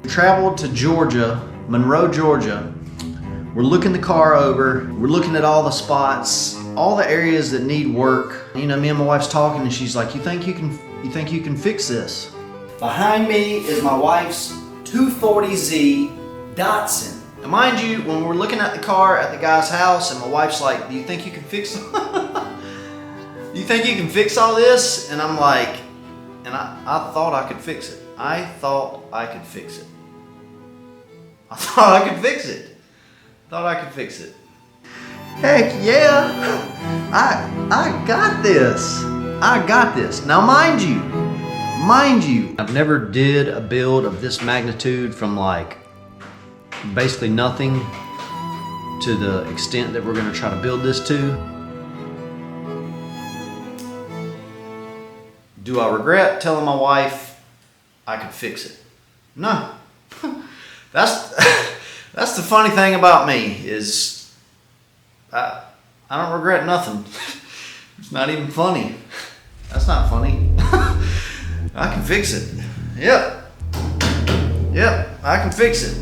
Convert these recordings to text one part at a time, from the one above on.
Traveled to Georgia, Monroe, Georgia. We're looking the car over. We're looking at all the spots, all the areas that need work. You know, me and my wife's talking and she's like, you think you can fix this? Behind me is my wife's 240z DATSUN. And mind you, when we're looking at the car at the guy's house and my wife's like, do you think you can fix it? You think you can fix all this? And I'm like, and I thought I could fix it. I thought I could fix it. I thought I could fix it. Thought I could fix it. Heck yeah! I got this. I got this. Now mind you, I've never did a build of this magnitude from like basically nothing to the extent that we're gonna try to build this to. Do I regret telling my wife I could fix it? No. That's the funny thing about me is I don't regret nothing. It's not even funny. That's not funny. I can fix it. Yep, I can fix it.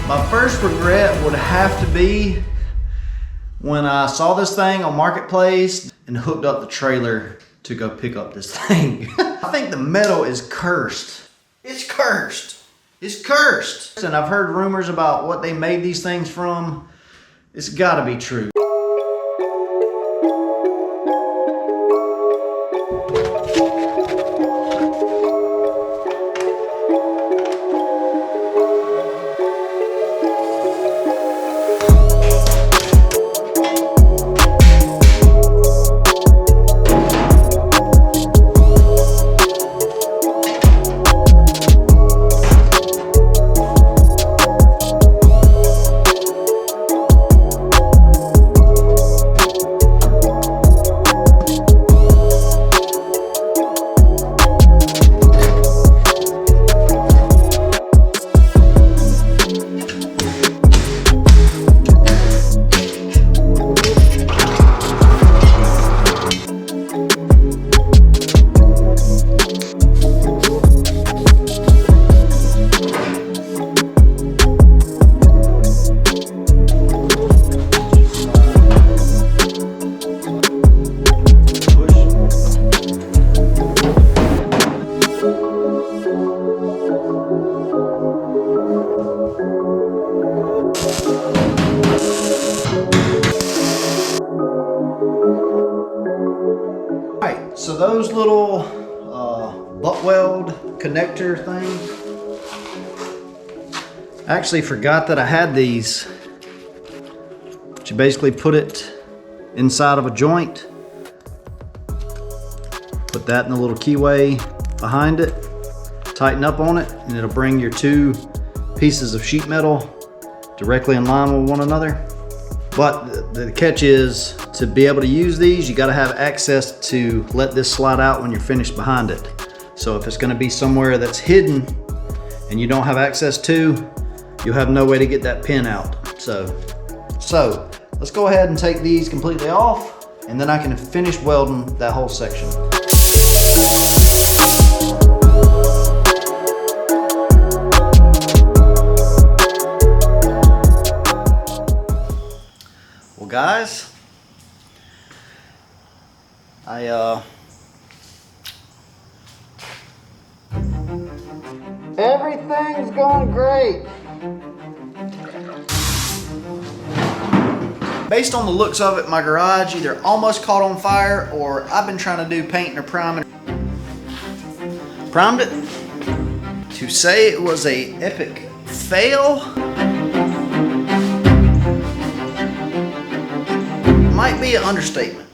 My first regret would have to be when I saw this thing on Marketplace and hooked up the trailer to go pick up this thing. I think the metal is cursed. It's cursed. It's cursed. And I've heard rumors about what they made these things from. It's gotta be true. So those little butt weld connector things, I actually forgot that I had these. But you basically put it inside of a joint, put that in the little keyway behind it, tighten up on it, and it'll bring your two pieces of sheet metal directly in line with one another. But the catch is, to be able to use these, you gotta have access to let this slide out when you're finished behind it. So if it's gonna be somewhere that's hidden and you don't have access to, you'll have no way to get that pin out. So let's go ahead and take these completely off, and then I can finish welding that whole section. Everything's going great. Based on the looks of it, my garage either almost caught on fire or I've been trying to do painting or priming. Primed it. To say it was a epic fail might be an understatement.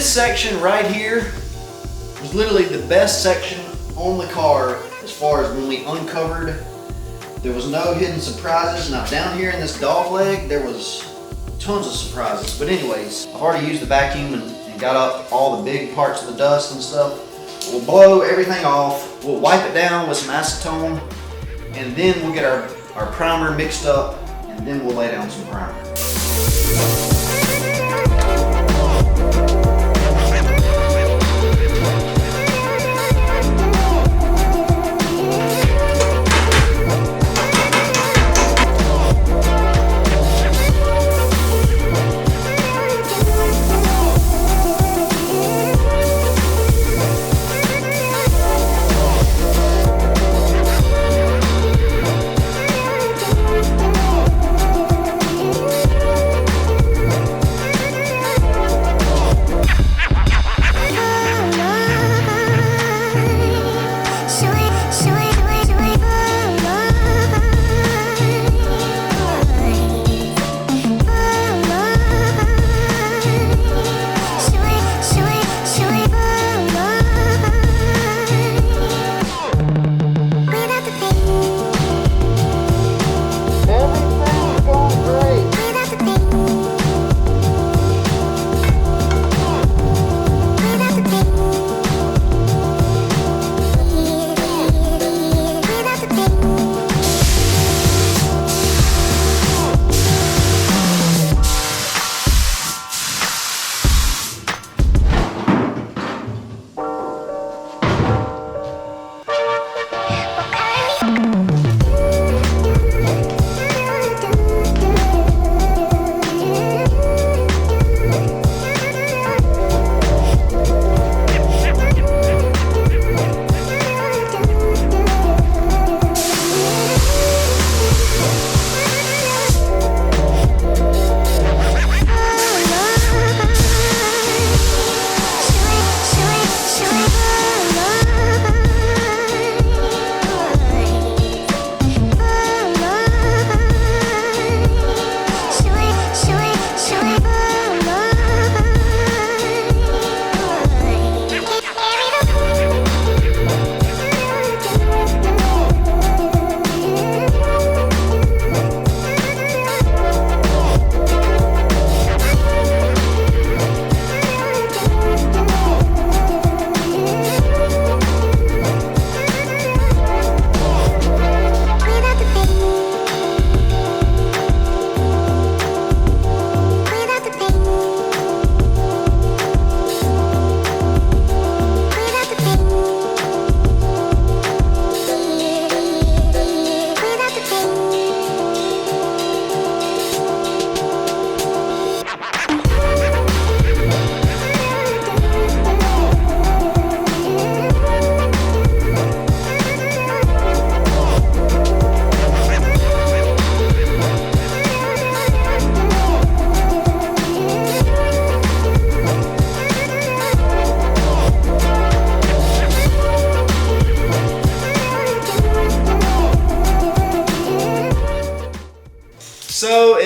Section right here was literally the best section on the car as far as when we uncovered. There was no hidden surprises. Now down here in this dog leg, there was tons of surprises. But anyways, I've already used the vacuum and got up all the big parts of the dust and stuff. We'll blow everything off. We'll wipe it down with some acetone, and then we'll get our primer mixed up, and then we'll lay down some primer.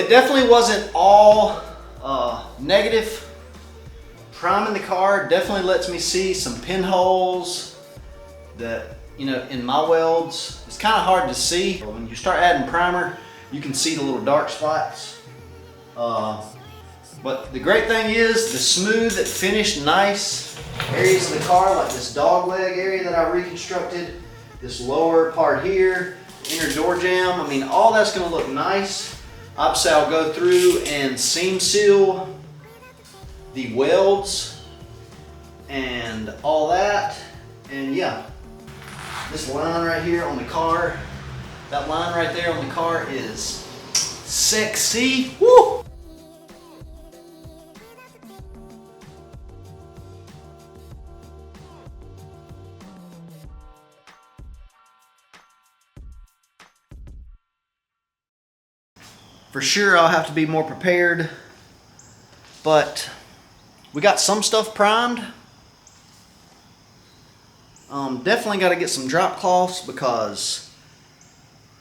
it definitely wasn't all negative. Priming the car definitely lets me see some pinholes that, you know, in my welds. It's kind of hard to see. When you start adding primer, you can see the little dark spots. But the great thing is the smooth, finished, nice areas of the car, like this dog leg area that I reconstructed, this lower part here, inner door jamb. I mean, all that's gonna look nice. Obviously, I'll go through and seam seal the welds and all that. And yeah, this line right here on the car, that line right there on the car is sexy. Woo! For sure, I'll have to be more prepared, but we got some stuff primed. Definitely got to get some drop cloths because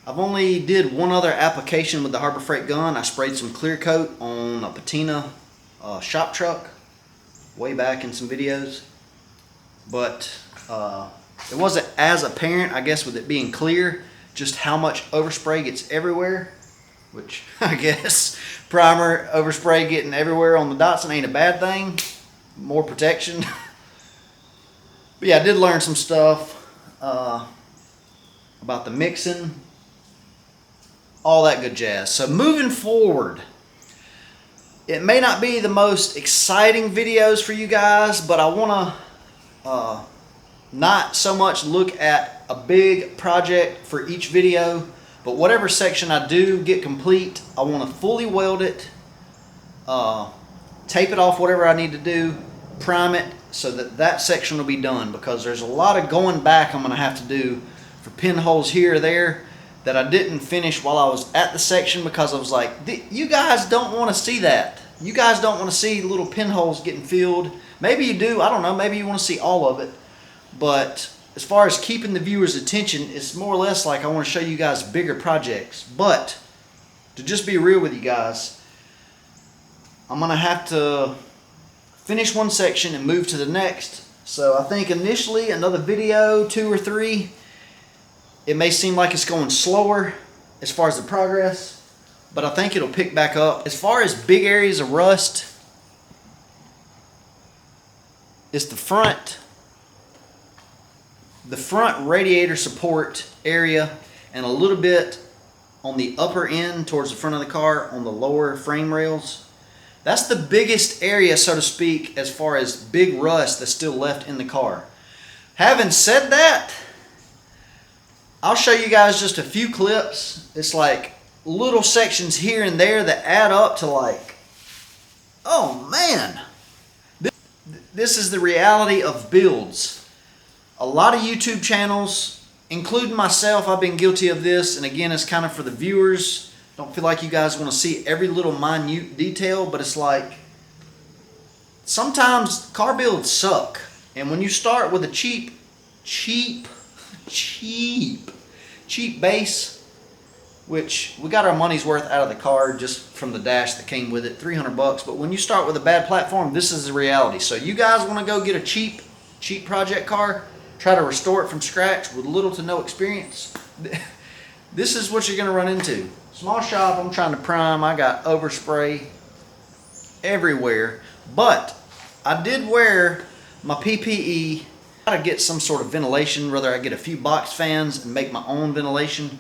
I've only did one other application with the Harbor Freight gun. I sprayed some clear coat on a patina shop truck way back in some videos, but it wasn't as apparent, I guess, with it being clear, just how much overspray gets everywhere. Which I guess primer overspray getting everywhere on the Datsun ain't a bad thing. More protection. But yeah, I did learn some stuff about the mixing, all that good jazz. So moving forward, it may not be the most exciting videos for you guys, but I want to not so much look at a big project for each video. But whatever section I do get complete, I want to fully weld it, tape it off, whatever I need to do, prime it, so that that section will be done. Because there's a lot of going back I'm going to have to do for pinholes here or there that I didn't finish while I was at the section, because I was like, you guys don't want to see that. You guys don't want to see little pinholes getting filled. Maybe you do, I don't know, maybe you want to see all of it. But as far as keeping the viewer's attention, it's more or less like I want to show you guys bigger projects. But to just be real with you guys, I'm going to have to finish one section and move to the next. So I think initially another video, 2 or 3, it may seem like it's going slower as far as the progress, but I think it'll pick back up. As far as big areas of rust, it's the front radiator support area and a little bit on the upper end towards the front of the car on the lower frame rails. That's the biggest area, so to speak, as far as big rust that's still left in the car. Having said that, I'll show you guys just a few clips. It's like little sections here and there that add up to like, oh man, this is the reality of builds. A lot of YouTube channels, including myself, I've been guilty of this, and again, it's kind of for the viewers. Don't feel like you guys want to see every little minute detail, but it's like sometimes car builds suck. And when you start with a cheap base, which we got our money's worth out of the car just from the dash that came with it, 300 bucks. But when you start with a bad platform, this is the reality. So you guys want to go get a cheap project car, try to restore it from scratch with little to no experience, this is what you're going to run into. Small shop, I'm trying to prime, I got overspray everywhere, but I did wear my PPE. I gotta get some sort of ventilation, whether I get a few box fans and make my own ventilation,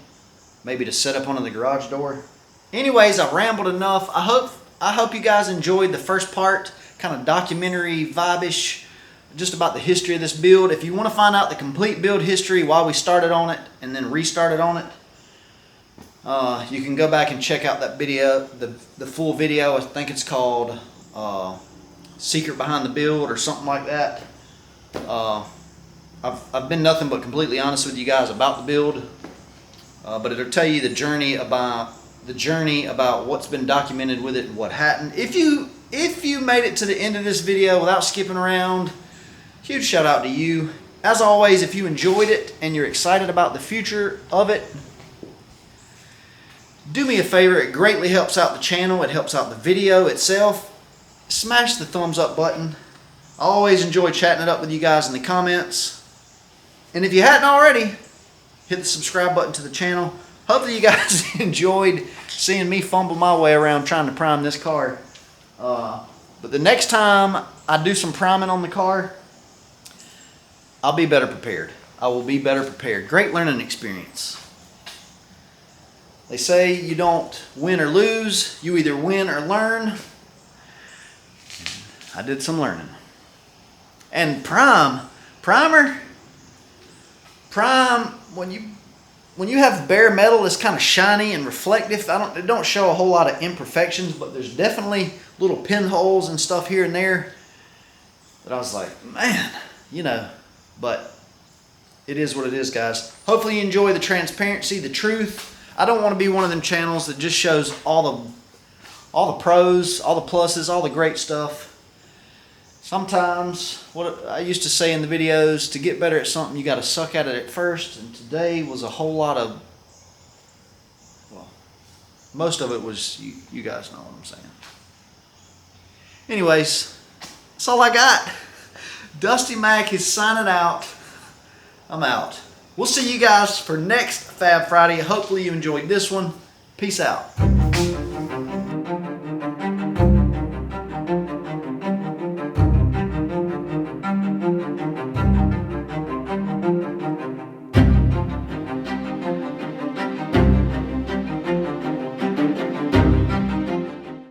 maybe to set up under the garage door. Anyways, I've rambled enough. I hope you guys enjoyed the first part, kind of documentary vibe-ish, just about the history of this build. If you want to find out the complete build history, why we started on it and then restarted on it, you can go back and check out that video, the full video. I think it's called Secret Behind the Build or something like that. I've been nothing but completely honest with you guys about the build, but it'll tell you the journey about what's been documented with it and what hadn't. If you made it to the end of this video without skipping around, huge shout out to you. As always, if you enjoyed it and you're excited about the future of it, Do me a favor, it greatly helps out the channel, it helps out the video itself. Smash the thumbs up button. I always enjoy chatting it up with you guys in the comments. And if you hadn't already, hit the subscribe button to the channel. Hopefully you guys enjoyed seeing me fumble my way around trying to prime this car. But the next time I do some priming on the car, I'll be better prepared. I will be better prepared. Great learning experience. They say you don't win or lose, you either win or learn. I did some learning. And prime, when you have bare metal, it's kind of shiny and reflective. It don't show a whole lot of imperfections, but there's definitely little pinholes and stuff here and there that I was like, man, you know, but it is what it is, guys. Hopefully you enjoy the transparency, the truth. I don't want to be one of them channels that just shows all the pros, all the pluses, all the great stuff. Sometimes, what I used to say in the videos, to get better at something, you got to suck at it at first. And today was a whole lot of, well, most of it was, you guys know what I'm saying. Anyways, that's all I got. Dusty Mac is signing out. I'm out. We'll see you guys for next Fab Friday. Hopefully you enjoyed this one. Peace out.